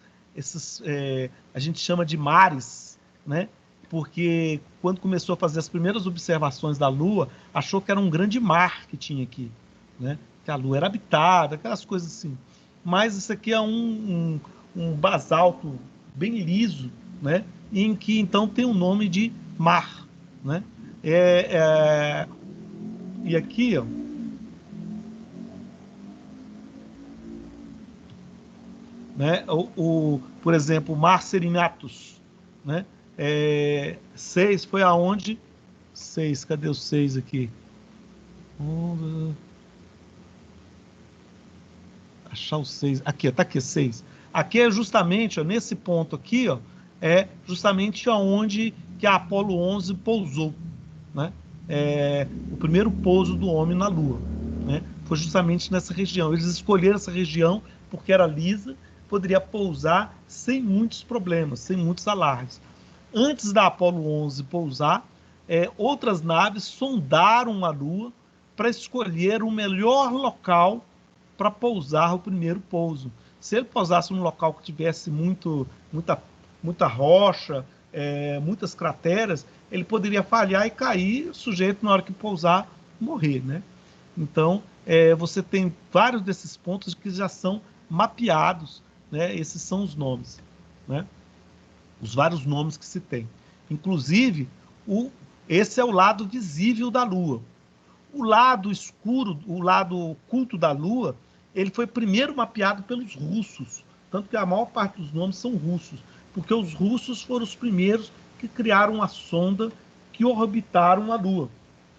a gente chama de mares, né? Porque quando começou a fazer as primeiras observações da Lua, achou que era um grande mar que tinha aqui, né? Que a Lua era habitada, aquelas coisas assim. Mas isso aqui é um basalto bem liso, né? Em que então tem o nome de mar, né? E aqui, ó, né? Por exemplo, o Mar Serinatus, né? 6 foi aonde? 6, cadê o 6 aqui? Achar o 6. Aqui, tá aqui, 6. Aqui é justamente, ó, nesse ponto aqui, ó, é justamente aonde que a Apolo 11 pousou, né? O primeiro pouso do homem na Lua, né? Foi justamente nessa região. Eles escolheram essa região porque era lisa, poderia pousar sem muitos problemas, sem muitos alarmes. Antes da Apolo 11 pousar, outras naves sondaram a Lua para escolher o melhor local para pousar o primeiro pouso. Se ele pousasse num local que tivesse muita rocha, muitas crateras, ele poderia falhar e cair, sujeito na hora que pousar, morrer, né? Então, você tem vários desses pontos que já são mapeados, né? Esses são os nomes, né? Os vários nomes que se tem. Inclusive, esse é o lado visível da Lua. O lado escuro, o lado oculto da Lua, ele foi primeiro mapeado pelos russos, tanto que a maior parte dos nomes são russos, porque os russos foram os primeiros que criaram uma sonda que orbitaram a Lua,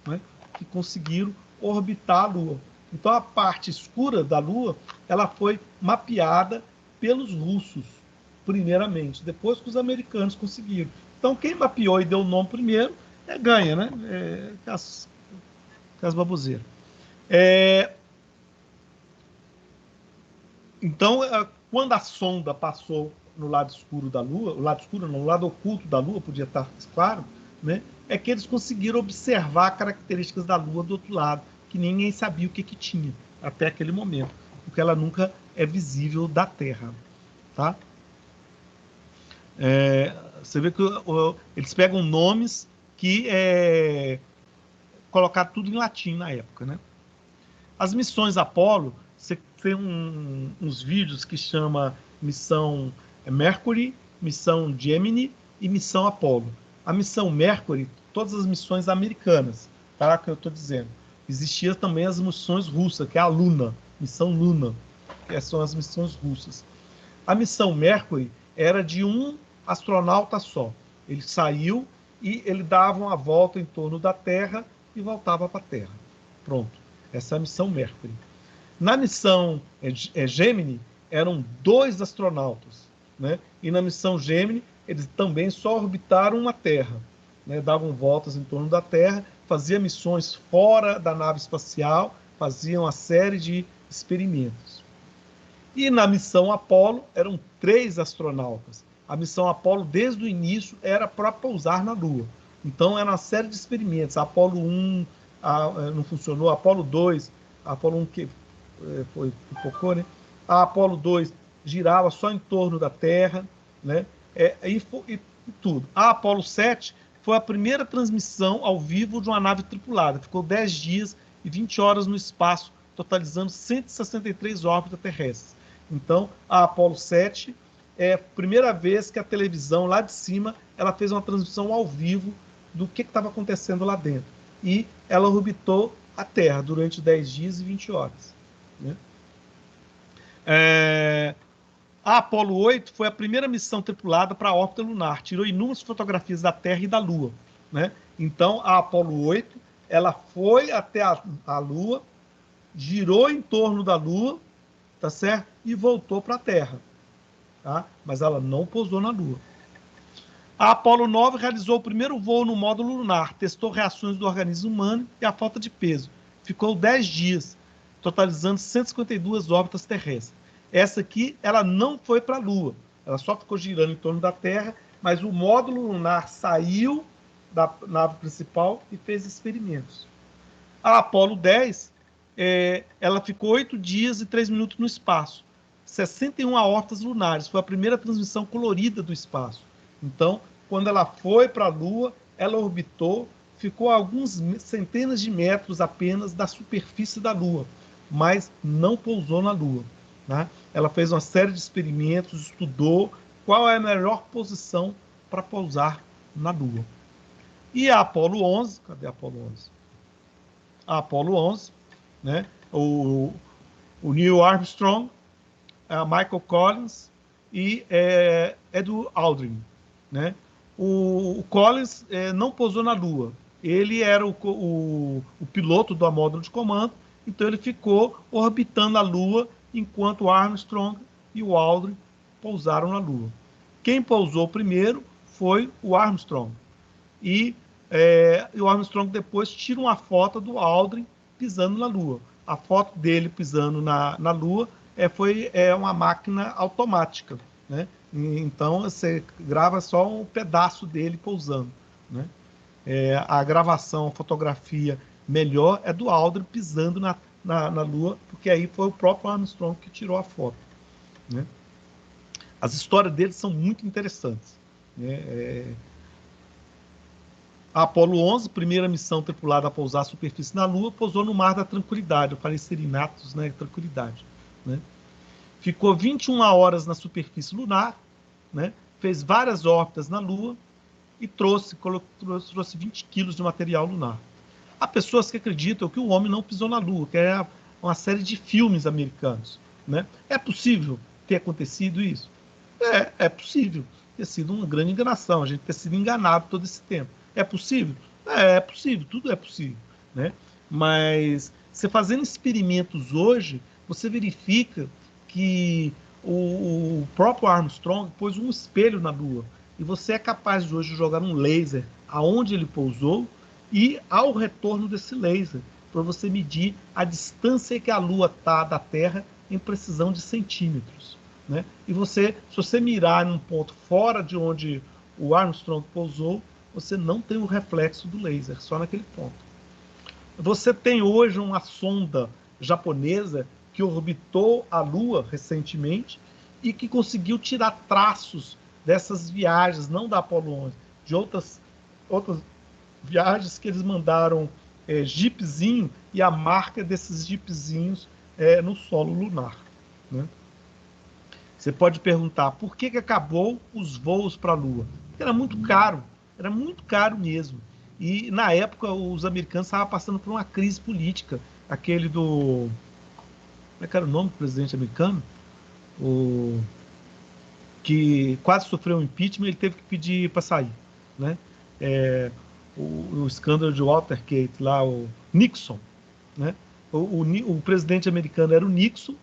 né? Que conseguiram orbitar a Lua. Então a parte escura da Lua, ela foi mapeada pelos russos, primeiramente, depois que os americanos conseguiram. Então quem mapeou e deu o nome primeiro, ganha, né? As baboseiras. Então, quando a sonda passou no lado escuro da Lua, o lado escuro não, o lado oculto da Lua, podia estar claro, né? É que eles conseguiram observar características da Lua do outro lado, que ninguém sabia o que tinha até aquele momento, porque ela nunca é visível da Terra, tá? Você vê que eles pegam nomes que colocaram tudo em latim na época, né? As missões Apollo, você tem uns vídeos que chama missão Mercury, missão Gemini e missão Apollo. A missão Mercury, todas as missões americanas, tá? Que eu estou dizendo. Existiam também as missões russas, que é a Luna, missão Luna, que são as missões russas. A missão Mercury era de um astronauta só. Ele saiu e ele dava uma volta em torno da Terra e voltava para a Terra. Pronto. Essa é a missão Mercury. Na missão Gemini, eram 2 astronautas, né? E na missão Gemini, eles também só orbitaram uma Terra, né? Davam voltas em torno da Terra, faziam missões fora da nave espacial, faziam uma série de experimentos. E na missão Apollo, eram 3 astronautas. A missão Apollo, desde o início, era para pousar na Lua. Então, era uma série de experimentos. A Apollo 1 não funcionou, a Apollo 2, a Apollo 1 que foi pipocou, né? A Apollo 2 girava só em torno da Terra, né? E tudo. A Apollo 7 foi a primeira transmissão ao vivo de uma nave tripulada. Ficou 10 dias e 20 horas no espaço totalizando 163 órbitas terrestres. Então, a Apollo 7 é a primeira vez que a televisão lá de cima ela fez uma transmissão ao vivo do que estava acontecendo lá dentro. E ela orbitou a Terra durante 10 dias e 20 horas. Né? A Apollo 8 foi a primeira missão tripulada para a órbita lunar. Tirou inúmeras fotografias da Terra e da Lua. Né? Então, a Apollo 8 ela foi até a Lua, girou em torno da Lua, tá certo? E voltou para a Terra. Tá? Mas ela não pousou na Lua. A Apollo 9 realizou o primeiro voo no módulo lunar, testou reações do organismo humano e a falta de peso. Ficou 10 dias, totalizando 152 órbitas terrestres. Essa aqui, ela não foi para a Lua, ela só ficou girando em torno da Terra, mas o módulo lunar saiu da nave principal e fez experimentos. A Apollo 10, ela ficou 8 dias e 3 minutos no espaço. 61 órbitas lunares, foi a primeira transmissão colorida do espaço. Então, quando ela foi para a Lua, ela orbitou, ficou a alguns centenas de metros apenas da superfície da Lua, mas não pousou na Lua. Né? Ela fez uma série de experimentos, estudou qual é a melhor posição para pousar na Lua. E a Apollo 11, cadê a Apollo 11? A Apollo 11, né? o Neil Armstrong, a Michael Collins e Edward Aldrin. Né? O Collins não pousou na Lua. Ele era o piloto do módulo de comando, então ele ficou orbitando a Lua enquanto o Armstrong e o Aldrin pousaram na Lua. Quem pousou primeiro foi o Armstrong. E o Armstrong depois tira uma foto do Aldrin pisando na Lua. A foto dele pisando na Lua foi uma máquina automática. Né? Então, você grava só um pedaço dele pousando. Né? A gravação, a fotografia melhor é do Aldrin pisando na Lua, porque aí foi o próprio Armstrong que tirou a foto. Né? As histórias deles são muito interessantes. Né? A Apollo 11, primeira missão tripulada a pousar à superfície na Lua, pousou no Mar da Tranquilidade. Eu falei Serinatus, né? Tranquilidade. Né? Ficou 21 horas na superfície lunar, né? Fez várias órbitas na Lua e trouxe 20 quilos de material lunar. Há pessoas que acreditam que o homem não pisou na Lua, que é uma série de filmes americanos. Né? É possível ter acontecido isso? É possível ter sido uma grande enganação, a gente ter sido enganado todo esse tempo. É possível? É possível, tudo é possível. Né? Mas, você fazendo experimentos hoje, você verifica que o próprio Armstrong pôs um espelho na Lua. E você é capaz de hoje jogar um laser aonde ele pousou e ao retorno desse laser, para você medir a distância que a Lua está da Terra em precisão de centímetros. Né? E se você mirar num ponto fora de onde o Armstrong pousou, você não tem o reflexo do laser, só naquele ponto. Você tem hoje uma sonda japonesa que orbitou a Lua recentemente e que conseguiu tirar traços dessas viagens, não da Apollo 11, de outras viagens que eles mandaram jeepzinho e a marca desses jeepzinhos no solo lunar. Né? Você pode perguntar por que acabou os voos para a Lua? Porque era muito caro mesmo. E na época os americanos estavam passando por uma crise política, aquele do... Como é que era o nome do presidente americano? Que quase sofreu um impeachment, ele teve que pedir para sair. Né? O escândalo de Watergate, lá, o Nixon. Né? O presidente americano era o Nixon,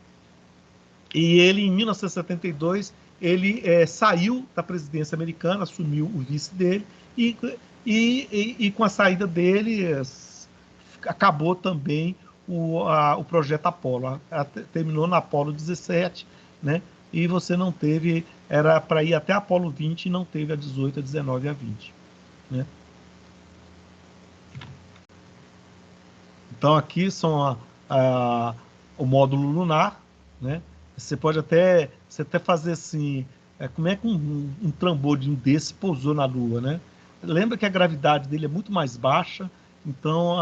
e ele, em 1972, ele saiu da presidência americana, assumiu o vice dele, e com a saída dele, acabou também o projeto Apollo. Terminou na Apollo 17, né? E você não teve, era para ir até a Apollo 20 e não teve a 18, a 19 e a 20. Né? Então aqui são o módulo lunar, né? Você pode até fazer assim, como é que um trambolhinho desse pousou na Lua, né? Lembra que a gravidade dele é muito mais baixa, então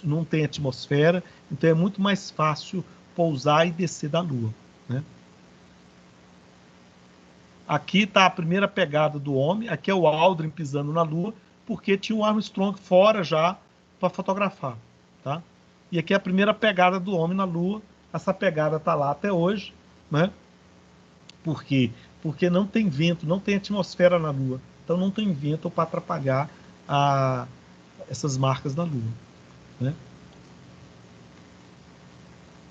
não tem atmosfera, então é muito mais fácil pousar e descer da Lua, né? Aqui está a primeira pegada do homem, aqui é o Aldrin pisando na Lua, porque tinha o Armstrong fora já para fotografar, tá? E aqui é a primeira pegada do homem na Lua, essa pegada está lá até hoje, né? Por quê? Porque não tem vento, não tem atmosfera na Lua, então não tem vento para atrapalhar essas marcas da Lua, né?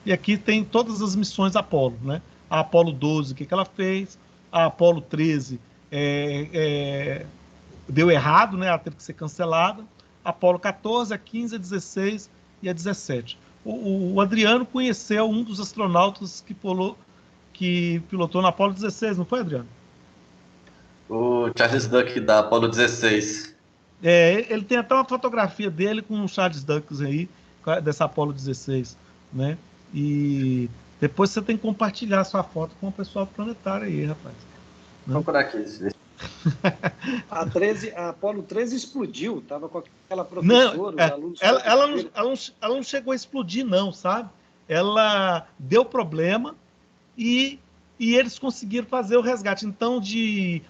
E aqui tem todas as missões Apolo, né? A Apolo 12, o que ela fez? A Apolo 13 deu errado, né? Ela teve que ser cancelada. A Apolo 14, a 15, a 16 e a 17. O Adriano conheceu um dos astronautas que pilotou na Apolo 16, não foi, Adriano? O Charles Duck da Apollo 16. Ele tem até uma fotografia dele com o Charles Dux aí, dessa Apolo 16, né? E depois você tem que compartilhar sua foto com o pessoal planetário aí, rapaz. Vamos por aqui. A Apolo 13 explodiu, estava com aquela professora, os alunos... Ela não chegou a explodir, não, sabe? Ela deu problema e eles conseguiram fazer o resgate. Então, de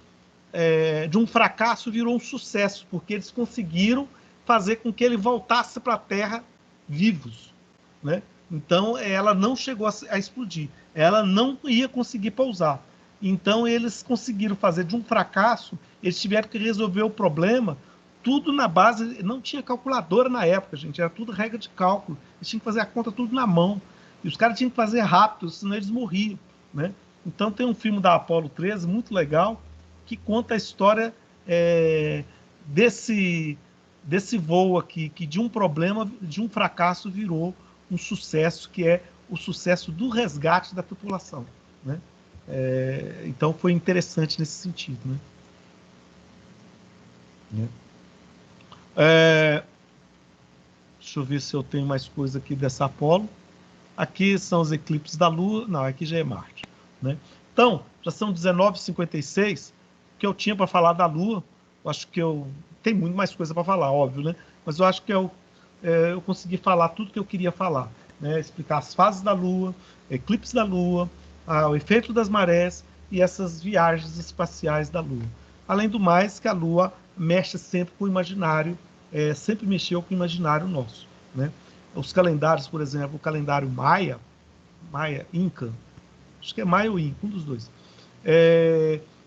um fracasso virou um sucesso, porque eles conseguiram fazer com que ele voltasse para a Terra vivos, né? Então, ela não chegou a explodir. Ela não ia conseguir pousar. Então, eles conseguiram fazer de um fracasso, eles tiveram que resolver o problema, tudo na base, não tinha calculadora na época, gente, era tudo regra de cálculo. Eles tinham que fazer a conta tudo na mão. E os caras tinham que fazer rápido, senão eles morriam, né? Então, tem um filme da Apollo 13, muito legal, que conta a história desse voo aqui, que de um problema, de um fracasso, virou um sucesso, que é o sucesso do resgate da tripulação, né? Então foi interessante nesse sentido, né? Deixa eu ver se eu tenho mais coisa aqui dessa Apolo. Aqui são os eclipses da Lua. Não, aqui já é Marte, né? Então, já são 19h56 que eu tinha para falar da Lua. Eu acho que tem muito mais coisa para falar, óbvio, né? Mas eu acho que eu consegui falar tudo que eu queria falar, né? Explicar as fases da Lua, eclipse da Lua, o efeito das marés e essas viagens espaciais da Lua. Além do mais, que a Lua mexe sempre com o imaginário, sempre mexeu com o imaginário nosso, né? Os calendários, por exemplo, o calendário Maia, Inca, acho que é Maia ou Inca, um dos dois.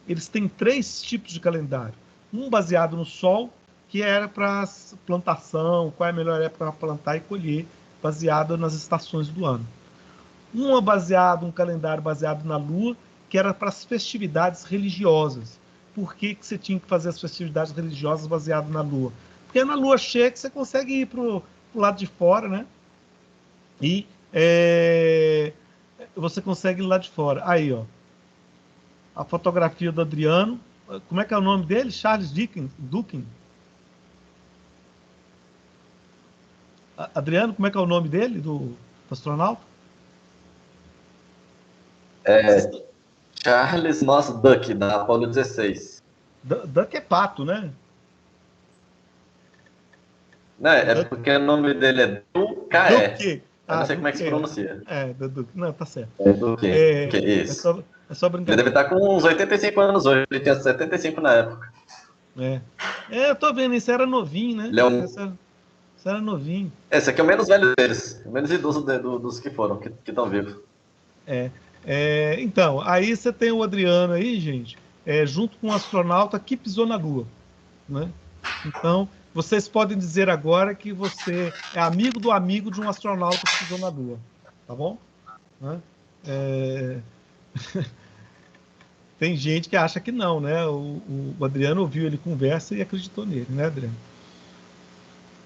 Eles têm 3 tipos de calendário. Um baseado no Sol, que era para plantação, qual é a melhor época para plantar e colher, baseado nas estações do ano. Um calendário baseado na Lua, que era para as festividades religiosas. Por que você tinha que fazer as festividades religiosas baseado na Lua? Porque é na Lua cheia que você consegue ir para o lado de fora, né? E você consegue ir lá de fora. Aí, ó, a fotografia do Adriano. Como é que é o nome dele? Charles Dukin. Adriano, como é que é o nome dele, do astronauta? Charles Moss Duck, da Apollo 16. Duck é pato, né? Não, é porque o nome dele é Duque. Duque. Eu não sei como é que se pronuncia. Duque. Não, tá certo. Duque. Isso. É só Ele brincadeira. deve estar com uns 85 anos hoje. Ele tinha 75 na época. Eu tô vendo, isso era novinho, né? Ele é um... Isso era novinho. Esse aqui é o menos velho deles. O menos idoso dos que foram, que estão vivos. Então, aí você tem o Adriano aí, gente, junto com um astronauta que pisou na Lua, né? Então, vocês podem dizer agora que você é amigo do amigo de um astronauta que pisou na Lua, tá bom? Né? Tem gente que acha que não, né? O Adriano ouviu ele conversa e acreditou nele, né, Adriano?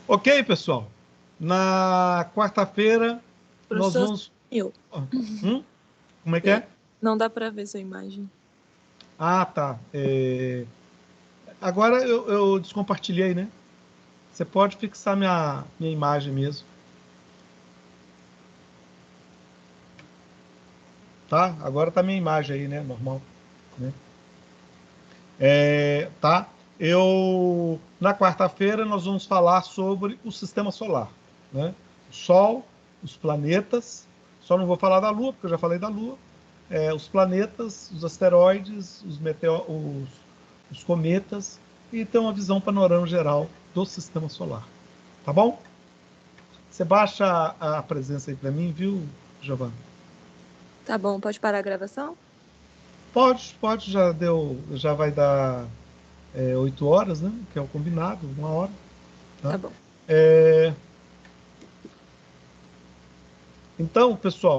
Ok, pessoal. Na quarta-feira nós vamos... Como é que é? Não dá para ver sua imagem. Ah, tá. Agora eu descompartilhei, né? Você pode fixar minha imagem mesmo. Tá? Agora tá minha imagem aí, né? Normal. Né? Tá? Na quarta-feira, nós vamos falar sobre o sistema solar, né? O Sol, os planetas. Só não vou falar da Lua, porque eu já falei da Lua. Os planetas, os asteroides, os cometas, e ter uma visão panorama geral do sistema solar. Tá bom? Você baixa a presença aí para mim, viu, Giovana? Tá bom, pode parar a gravação? Pode, já vai dar 8 horas, né? Que é o combinado, 1 hora. Tá bom. Então, pessoal,